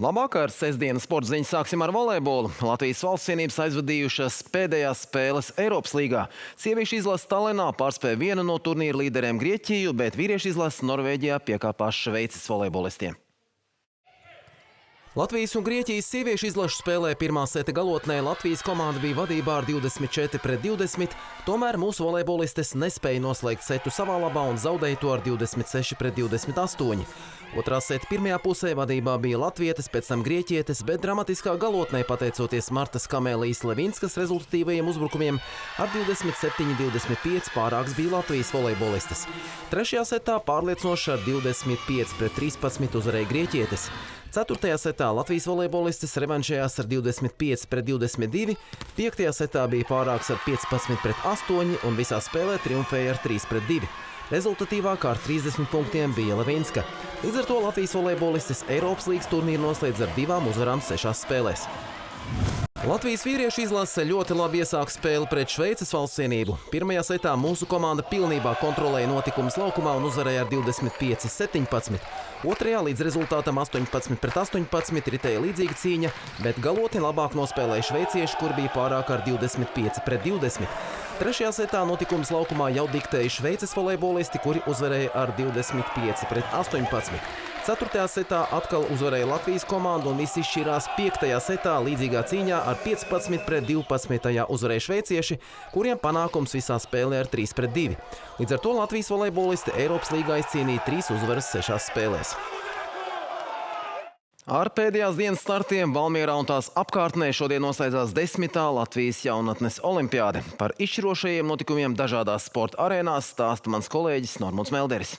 Labvakar, sestdienas sporta ziņas sāksim ar volejbolu. Latvijas valsts vienības aizvadījušas pēdējās spēles Eiropas līgā. Sieviešu izlase Tallinā pārspēja vienu no turnīra līderiem Grieķiju, bet vīriešu izlase Norvēģijā piekāpās Šveices volejbolistiem. Latvijas un Grieķijas sieviešu izlašu spēlē pirmā seta galotnē Latvijas komanda bija vadībā ar 24-20, tomēr mūsu volejbolistes nespēja noslēgt setu savā labā un zaudēja to ar 26-28. Otrā seta pirmajā pusē vadībā bija latvietes, pēc tam grieķietes, bet dramatiskā galotnē, pateicoties Martas Kamēlijas Levinskas rezultatīvajiem uzbrukumiem, ar 27-25 pārāks bija Latvijas volejbolistes. Trešajā setā pārliecinoši ar 25-13 uzvarēja grieķietes. Ceturtajā setā Latvijas volejbolistes revanšējās ar 25-22, piektajā setā bija pārāks ar 15-8 un visā spēlē triumfēja ar 3-2. Rezultatīvākā ar 30 punktiem bija Levinska. Līdz ar to Latvijas volejbolistes Eiropas līgas turnīru noslēdz ar 2 uzvarām 6 spēlēs. Latvijas vīriešu izlase ļoti labi iesāka spēli pret Šveices valsts vienību. Pirmajā setā mūsu komanda pilnībā kontrolēja notikumus laukumā un uzvarēja ar 25-17. Otrajā līdz rezultātam 18-18 ritēja līdzīga cīņa, bet galotni labāk nospēlēja šveicieši, kur bija pārāk ar 25-20. Trešajā setā notikums laukumā jau diktēja Šveices volejbolisti, kuri uzvarēja ar 25-18. Ceturtajā setā atkal uzvarēja Latvijas komanda un viss izšķirās piektajā setā līdzīgā cīņā ar 15-12 uzvarēja šveicieši, kuriem panākums visā spēlē ar 3-2. Līdz ar to Latvijas volejbolisti Eiropas līgā izcīnīja 3 uzvaras 6 spēlēs. Ar pēdējās dienas startiem Valmierā un tās apkārtnē šodien noslēdzās 10. Latvijas jaunatnes olimpiāde. Par izšķirošajiem notikumiem dažādās sporta arēnās stāsta mans kolēģis Normunds Melderis.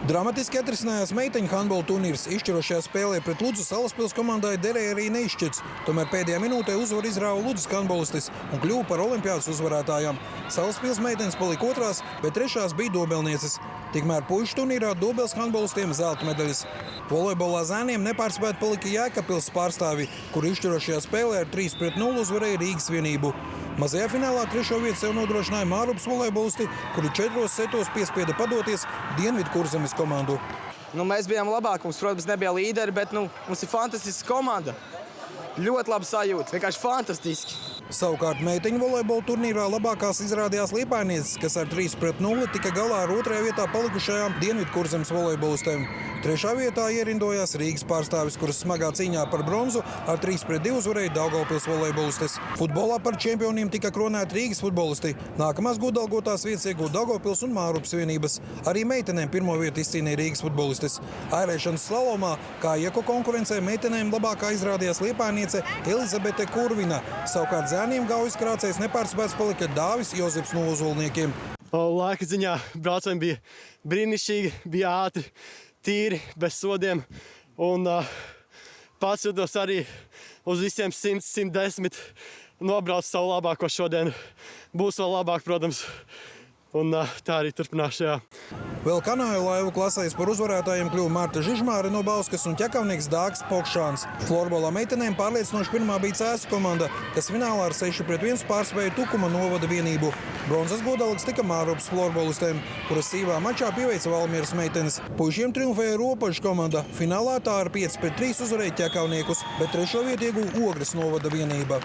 Dramatiski atrisinājās meiteņu handbola turnīrs. Izšķirošajā spēlē pret Ludzu Salaspils komandai derēja arī neizšķirts. Tomēr pēdējā minūtē uzvaru izrāva Ludzas handbolistis un kļuva par olimpiādas uzvarētājām. Salaspils meitenes palika otrās, bet trešās bija dobelnieces. Tikmēr puišu turnīrā dobels handbolistiem zelta medaļas. Volejbolā zēniem nepārspēti palika Jēkabpils pārstāvi, kur izšķirošajā spēlē ar 3-0 uzvarēja Rīgas vienību. Mazajā finālā trešo vietu sev nodrošināja Mārupas volejbolisti, kuri 4 setos piespieda padoties Dienvidkurzemes komandu. Mēs bijām labāki, mums, protams, nebija līderi, bet mums ir fantastiska komanda. Ļoti labi sajūta, vienkārši fantastiski. Savukārt meiteņu volejbola turnīrā labākās izrādījās liepājnieces, kas ar 3-0 tika galā ar otrajā vietā palikušajām Dienvidkurzemes volejbolistēm. Trešā vietā ierindojās Rīgas pārstāvis, kuras smagā cīņā par bronzu ar 3-2 uzvarēja Daugavpils volejbolistes. Futbolā par čempioniem tika kronēti Rīgas futbolisti. Nākamās godalgotās vietas iegūta Daugavpils un Mārupas vienības. Arī meitenēm pirmo vietu izcīnīja Rīgas futbolistes. Airēšanas slalomā, kā ieku konkurencē, meitenēm labākā izrādījās liepājniece Elizabete Kurvina. Savukārt zēniem gaujas krācējs nepārspēts palika Dāvis Jozeps no Ozolniekiem. Laika ziņā braucējumi bija brīnišķīgi, bija ātri, tīri, bez sodiem. Un pats jūtos arī uz visiem 100-110 nobrauc savu labāko šodien. Būs vēl labāk, protams. Un tā arī turpinās šajā. Vēl kanāju laivu klasēs par uzvarētājiem kļuva Marta Žižmāre no Bauskas un ķekavnieks Dāgs Pokšāns. Florbolā meitenēm pārliecinoši pirmā bija Cēsu komanda, kas finālā ar 6-1 pārspēja Tukuma novada vienību. Bronzas godalgs tika Mārupas florbolistēm, kuras sīvā mačā pieveica Valmieras meitenes. Puišiem triumfēja Ropažu komanda. Finālā tā ar 5-3 uzvarēja ķekavniekus, bet trešo vietu ieguva Ogres novada vienība.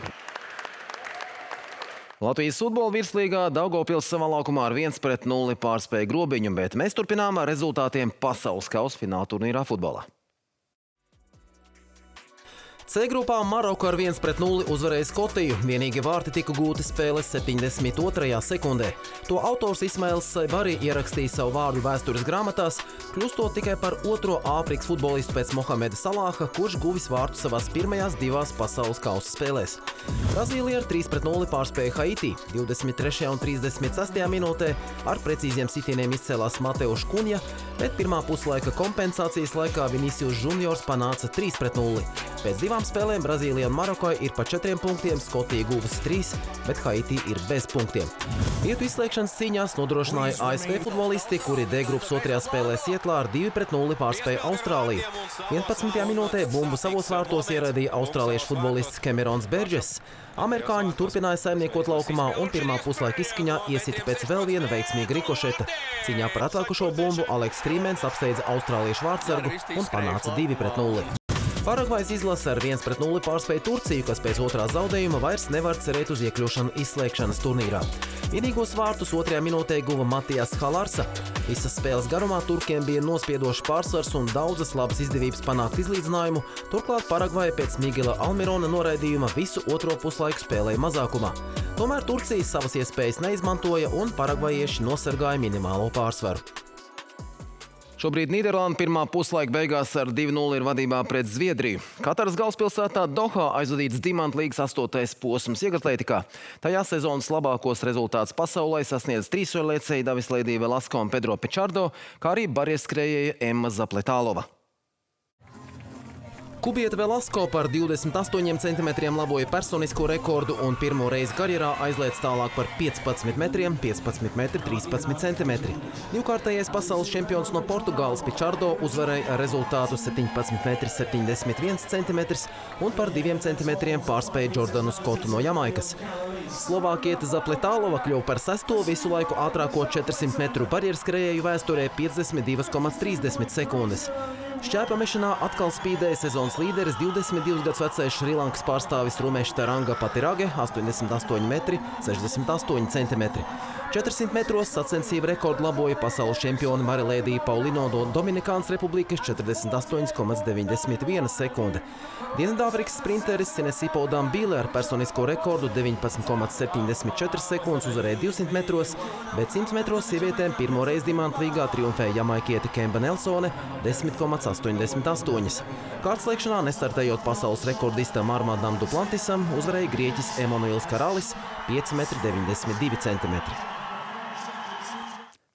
Latvijas futbola virslīgā Daugavpils savā laukumā ar 1-0 pārspēja Grobiņu, bet mēs turpinām ar rezultātiem pasaules kausa fināla turnīrā futbolā. C grupā Maroka ar 1-0 uzvarēja Skotiju. Vienīgi vārti tika gūti spēles 72. sekundē. To autors Ismails Saibari ierakstīja savu vārdu vēstures grāmatās, kļūstot tikai par otro Āfrikas futbolistu pēc Mohameda Salāha, kurš guvis vārtu savās pirmajās 2 pasaules kausa spēlēs. Brazīlija ar 3-0 pārspēja Haiti. 23. un 36. minūtē ar precīziem sitieniem izcēlās Mateuš Kuņa, bet pirmā puslaika kompensācijas laikā Vinicius Juniors panāca 3-0. Pēc 2 spēlēm Brazīlijai un Marokai ir pa 4 punktiem, Skotija guvusi 3, bet Haiti ir bez punktiem. Vietu izslēgšanas cīņās nodrošināja ASV futbolisti, kuri D grupas 2. spēlē Sietlā ar 2-0 pārspēja Austrāliju. 11. minūtē bumbu savos vārtos ieraidīja austrāliešu futbolists Camerons Burgess. Amerikāņi turpināja saimniekot laukumā un pirmā puslaika izskaņā iesita pēc vēl viena veiksmīga rikošeta. Cīņā par atlikušo bumbu Aleks Krīmens apsteidza austrāliešu vārtsargu un panāca 2-0. Paragvajas izlase ar 1-0 pārspēja Turciju, kas pēc otrā zaudējuma vairs nevar cerēt uz iekļūšanu izslēgšanas turnīrā. Vienīgos vārtus 2. minūtē guva Matijas Halarsa. Visas spēles garumā turkiem bija nospiedošs pārsvars un daudzas labas izdevības panākt izlīdzinājumu, turklāt Paragvaja pēc Miguela Almirona noraidījuma visu otro puslaiku spēlēja mazākumā. Tomēr Turcija savas iespējas neizmantoja un paragvajieši nosargāja minimālo pārsvaru. Šobrīd Nīderlanda pirmā puslaika beigās ar 2-0 ir vadībā pret Zviedriju. Kataras galvaspilsētā Dohā aizvadīts Dimantu līgas 8. posms iegatletikā. Tajā sezonas labākos rezultātus pasaulē sasniedz trīsoļliecēji Davis Leidī Velasko un Pedro Pečardo, kā arī barjerskrējēja Emma Zapletālova. Kubieta Velasko par 28 centimetriem laboja personisko rekordu un pirmo reizi karjerā aizliec tālāk par 15 metriem, 15 metri 13 centimetri. Divkārtējais pasaules čempions no Portugāles Pečardo uzvarēja ar rezultātu 17 metri 71 centimetrs un par 2 centimetriem pārspēja Jordanu Skotu no Jamaikas. Slovākiete Zapletālova kļuva par 6. visu laiku ātrāko 400 metru barjerskrējēju vēsturē 52,30 sekundes. Šķēpa mešanā atkal spīdēja sezonas līderis 22 gadus vecais Šrilankas pārstāvis Rumeš Taranga Patirage 88 metri 68 centimetri. 400 metros sacensību rekordu laboja pasaules čempioni Marilēdija Paulino no Dominikānas Republikas 48,91 sekunde. Dienvidāfrikas sprinteris Sinesipo Dambile ar personisko rekordu 19,74 sekundes uzvarēja 200 metros, bet 100 metros sievietēm pirmo reizi Dimantu līgā triumfēja jamaikiete Kemba Nelsone 10,88. Kārtslēgšanā nestartējot pasaules rekordistam Armandam Duplantisam uzvarēja grieķis Emanuils Karalis 5,92 centimetri.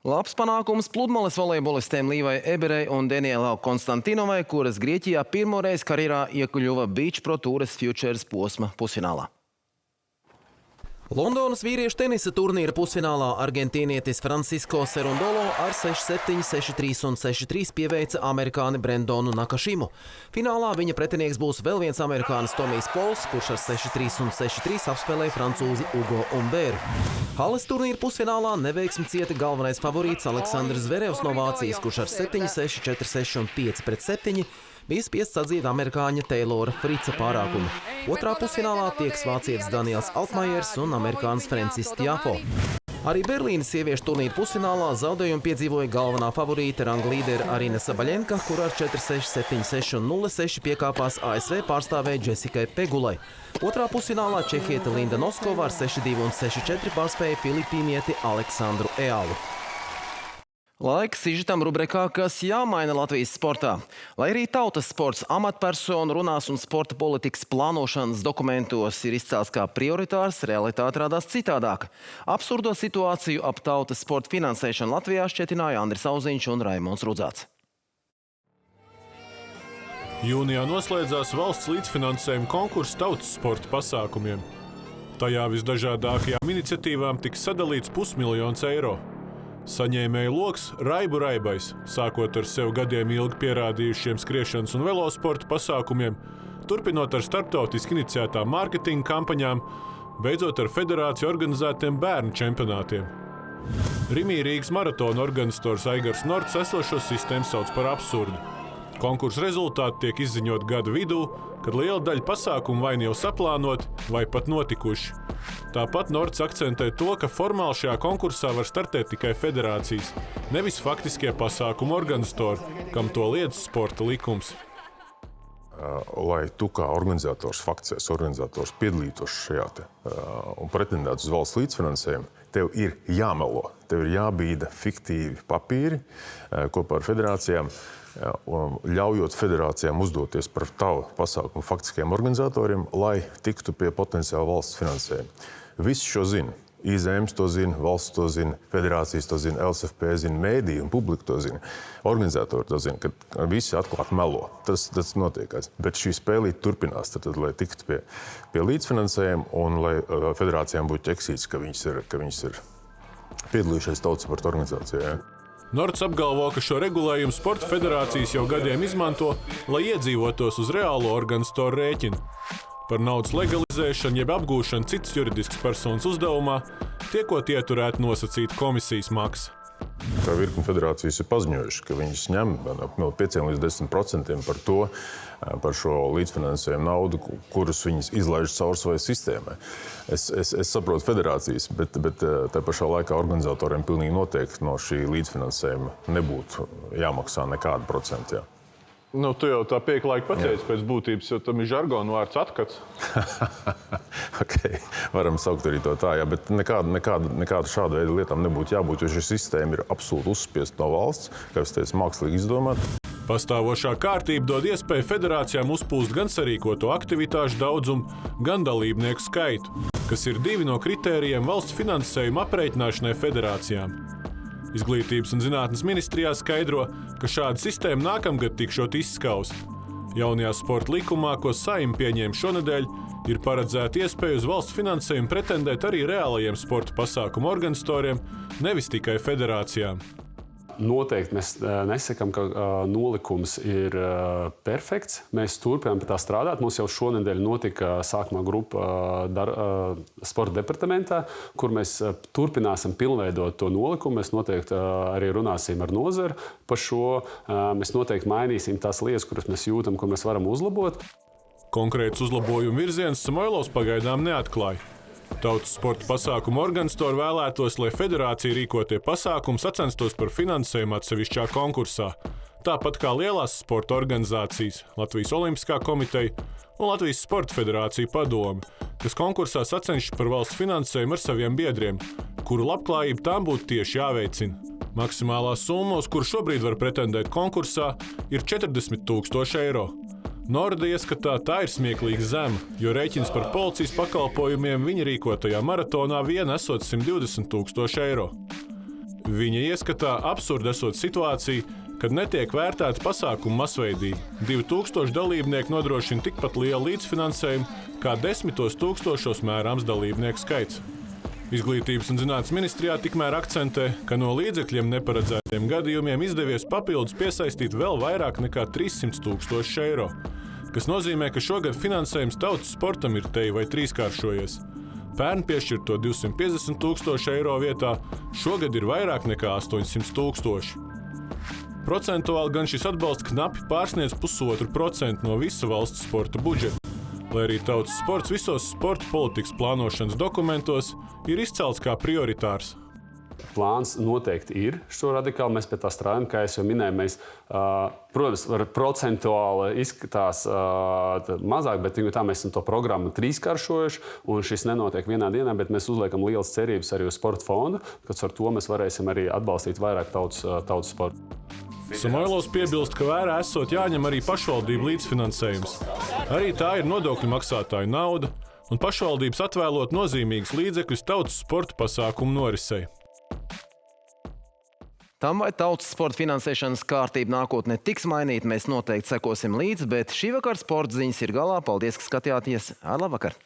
Labs panākums pludmales volejbolistēm Līvai Eberei un Danielai Konstantinovai, kuras Grieķijā pirmoreiz karjerā iekļuva Beach Pro Tours Futures posma pusfinālā. Londonas vīriešu tenisa turnīra pusfinālā argentīnietis Francisco Cerundolo ar 6-7, 6-3 un 6-3 pieveica amerikāni Brendonu Nakashimu. Finālā viņa pretinieks būs vēl viens amerikānis Tomijs Pols, kurš ar 6-3 un 6-3 apspēlēja francūzi Ugo Umberu. Halles turnīra pusfinālā neveiksmi cieta galvenais favorīts Aleksandrs Zverevs no Vācijas, kurš ar 7-6, 4-6 un 5-7 bija spiests atzīt amerikāņa Teilora Frica pārākumu. Otrā pusfinālā tieks vācietis Daniels Altmajers un amerikānis Francis Tiafo. Arī Berlīnas sieviešu turnīra pusfinālā zaudējumu piedzīvoja galvenā favorīte ranga līdera Arina Sabaļenka, kur ar 4-6, 7-6 un 0-6 piekāpās ASV pārstāvēja Jessikai Pegulai. Otrā pusfinālā čehiete Linda Noskova ar 6-2 un 6-4 pārspēja filipīnieti Aleksandru Ealu. Laiks sižetam rubrikā, kas jāmaina Latvijas sportā. Lai arī tautas sports amatpersonu runās un sporta politikas plānošanas dokumentos ir izcēlts kā prioritārs, realitāte rādās citādāk. Absurdo situāciju ap tautas sporta finansēšanu Latvijā šķietināja Andris Auziņš un Raimons Rudzāts. Jūnijā noslēdzās valsts līdzfinansējuma konkurss tautas sporta pasākumiem. Tajā visdažādākajām iniciatīvām tiks sadalīts 500 000 eiro. Saņēmēju loks Raibu Raibais, sākot ar sev gadiem ilgi pierādījušiem skriešanas un velosporta pasākumiem, turpinot ar starptautiski iniciētām mārketinga kampaņām, beidzot ar federāciju organizētiem bērnu čempionātiem. Rimī Rīgas maratona organizators Aigars Norts esošo sistēmu sauc par absurdu. Konkursa rezultāti tiek izziņot gada vidū, kad liela daļa pasākumu vai jau saplānot, vai pat notikuši. Tāpat Norts akcentē to, ka formāli šajā konkursā var startēt tikai federācijas, nevis faktiskie pasākumu organizatori, kam to liedz sporta likums. Lai tu kā organizators, faktiskais organizators piedalītos šajā un pretendētu uz valsts līdzfinansējumu, tev ir jāmelo, tev ir jābīda fiktīvi papīri kopā ar federācijām, ļaujot federācijām uzdoties par tavu pasākumu faktiskiem organizatoriem, lai tiktu pie potenciāla valsts finansējuma. Visi šo zina. IZMs to zina, valsts to zina, federācijas to zina, LSFP zina, mēdī un publika to zina. Organizatori to zina, ka visi atklāti melo. Tas notiekās. Bet šī spēlīte turpinās, tad, lai tiktu pie līdzfinansējuma un lai federācijām būtu ķeksīts, ka viņas ir piedalījušies tautas sporta organizācijā. Norts apgalvo, ka šo regulējumu sporta federācijas jau gadiem izmanto, lai iedzīvotos uz reālo organizatoru rēķinu. Par naudas legalizēšanu jeb apgūšanu citas juridiskas personas uzdevumā tiekot ieturēta nosacīta komisijas maksa. Tā virkni federācijas ir paziņojuši, ka viņas ņem no 5 līdz 10% par šo līdzfinansējumu naudu, kurus viņas izlaiž caur savai sistēmai. Es saprotu federācijas, bet tā pašā laikā organizatoriem pilnīgi noteikti no šī līdzfinansējuma nebūtu jāmaksā nekāda procenta. Nu, tu jau tā pieklājīgi pateici pēc būtības, jo tam ir žargonu vārds atkats. Okay. Varam saukt arī to tā, jā, bet nekāda šāda veida lietām nebūtu jābūt, jo šī sistēma ir absolūti uzspiesta no valsts, kā es teicu, mākslīgi izdomāta. Pastāvošā kārtība dod iespēju federācijām uzpūst gan sarīkoto aktivitāšu daudzumu, gan dalībnieku skaitu, kas ir 2 no kritērijiem valsts finansējuma aprēķināšanai federācijām. Izglītības un zinātnes ministrijā skaidro, ka šāda sistēma nākamgad tikšot izskausta. Jaunajā sporta likumā, ko Saeima pieņēma šonedēļ, ir paredzēta iespēja uz valsts finansējumu pretendēt arī reālajiem sporta pasākumu organizatoriem, nevis tikai federācijām. Noteikti mēs nesakām, ka nolikums ir perfekts. Mēs turpinām pie tā strādāt. Mums jau šonedēļ notika sākumā grupa sporta departamentā, kur mēs turpināsim pilnveidot to nolikumu. Mēs noteikti arī runāsim ar nozari par šo. Mēs noteikti mainīsim tās lietas, kuras mēs jūtam, kur mēs varam uzlabot. Konkrēts uzlabojumu virziens Samoilovs pagaidām neatklāja. Tautas sporta pasākumu organizatori vēlētos, lai federācija rīkotie pasākumi sacenstos par finansējumu atsevišķā konkursā, tāpat kā lielās sporta organizācijas Latvijas Olimpiskā komiteja un Latvijas Sporta federācija padome, kas konkursā sacenšas par valsts finansējumu ar saviem biedriem, kuru labklājība tām būtu tieši jāveicina. Maksimālā summa, uz kuru šobrīd var pretendēt konkursā, ir 40 000 eiro. Norda ieskatā tā ir smieklīgi zema, jo rēķins par policijas pakalpojumiem viņa rīkotajā maratonā vien esot 120 000 eiro. Viņa ieskatā absurda esot situācija, kad netiek vērtēta pasākuma masveidība. 2000 dalībnieku nodrošina tikpat lielu līdzfinansējumu, kā 10 000 mērāms dalībnieku skaits. Izglītības un zinātnes ministrijā tikmēr akcentē, ka no līdzekļiem neparedzētiem gadījumiem izdevies papildus piesaistīt vēl vairāk nekā 300 000 eiro, kas nozīmē, ka šogad finansējums tautas sportam ir te vai trīskāršojies. Pērn piešķirto 250 000 eiro vietā šogad ir vairāk nekā 800 000. Procentuāli gan šis atbalsts knapi pārsniedz 1,5% no visa valsts sporta budžeta, lai arī tautas sports visos sporta politikas plānošanas dokumentos ir izcelts kā prioritārs. Plāns noteikti ir šo radikāli. Mēs pie tā strādājam, kā es jau minēju. Mēs, protams, procentuāli izskatās mazāk, bet tā mēs esam to programmu trīskāršojuši, un šis nenotiek vienā dienā, bet mēs uzliekam lielas cerības arī uz sporta fondu, kas ar to mēs varēsim arī atbalstīt vairāk tautas sportu. Samoilovs piebilst, ka vērā esot jāņem arī pašvaldību līdzfinansējums. Arī tā ir nodokļu maksātāju nauda, un pašvaldības atvēlot nozīmīgus līdzekļus tautas sporta pasākumu norisei. Tam, vai tautas sporta finansēšanas kārtība nākotnē tiks mainīta, mēs noteikti sekosim līdzi, bet šī vakar sporta ziņas ir galā. Paldies, ka skatījāties. Labvakar!